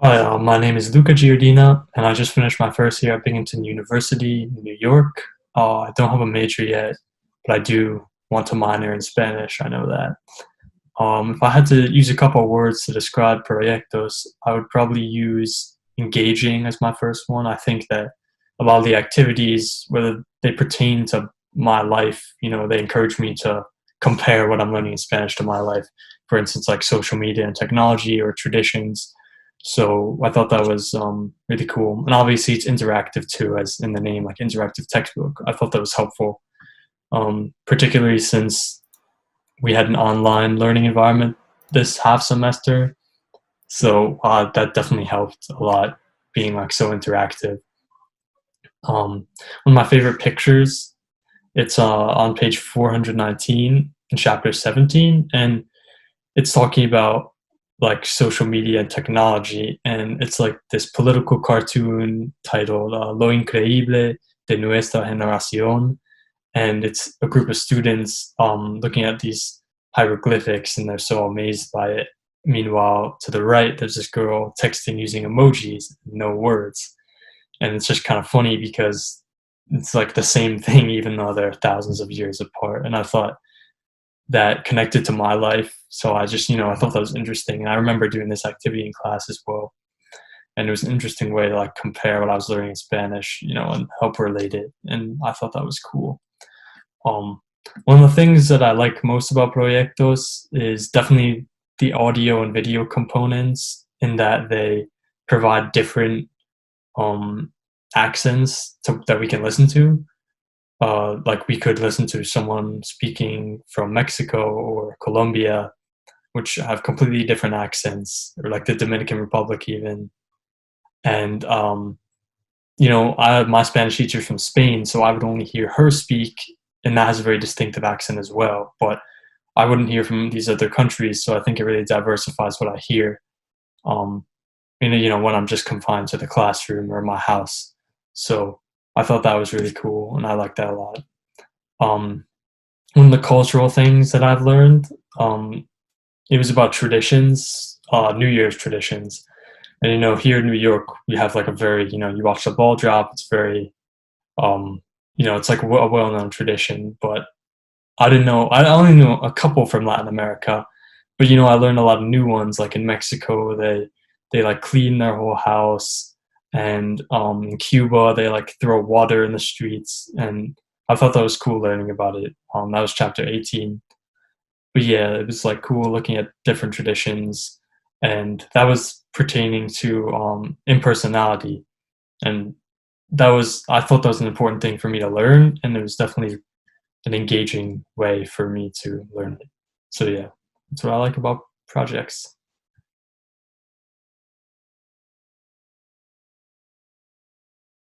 Hi, my name is Luca Giardina, and I just finished my first year at Binghamton University in New York. I don't have a major yet, but I do want to minor in Spanish. I know that. If I had to use a couple of words to describe Proyectos, I would probably use engaging as my first one. I think that a lot of the activities, whether they pertain to my life, they encourage me to compare what I'm learning in Spanish to my life. For instance, like social media and technology or traditions. So I thought that was really cool. And obviously, it's interactive too, as in the name, like interactive textbook. I thought that was helpful, particularly since we had an online learning environment this half semester. So that definitely helped a lot, being like so interactive. One of my favorite pictures, it's on page 419 in chapter 17, and it's talking about like social media and technology, and it's like this political cartoon titled "Lo Increíble de Nuestra Generación," and it's a group of students looking at these hieroglyphics, and they're so amazed by it. Meanwhile, to the right, there's this girl texting using emojis, no words, and it's just kind of funny because it's like the same thing, even though they're thousands of years apart. And I thought that connected to my life. So I just, I thought that was interesting. And I remember doing this activity in class as well. And it was an interesting way to like compare what I was learning in Spanish, and help relate it. And I thought that was cool. Um, One of the things that I like most about Proyectos is definitely the audio and video components, in that they provide different um, accents that we can listen to. Like we could listen to someone speaking from Mexico or Colombia, which have completely different accents, or like the Dominican Republic even. And my Spanish teacher's from Spain, so I would only hear her speak, and that has a very distinctive accent as well. But I wouldn't hear from these other countries, so I think it really diversifies what I hear. Um, when I'm just confined to the classroom or my house. So I thought that was really cool, and I like that a lot. Um, One of the cultural things that I've learned, it was about traditions, New Year's traditions. And here in New York, we have like a very, you watch the ball drop. It's very, it's like a well-known tradition. But I didn't know. I only knew a couple from Latin America, but I learned a lot of new ones. Like in Mexico, they like clean their whole house, and in Cuba, they like throw water in the streets, and I thought that was cool learning about it. That was chapter 18. But yeah, it was like cool looking at different traditions, and that was pertaining to impersonality, and I thought that was an important thing for me to learn, and it was definitely an engaging way for me to learn it. So yeah, that's what I like about projects.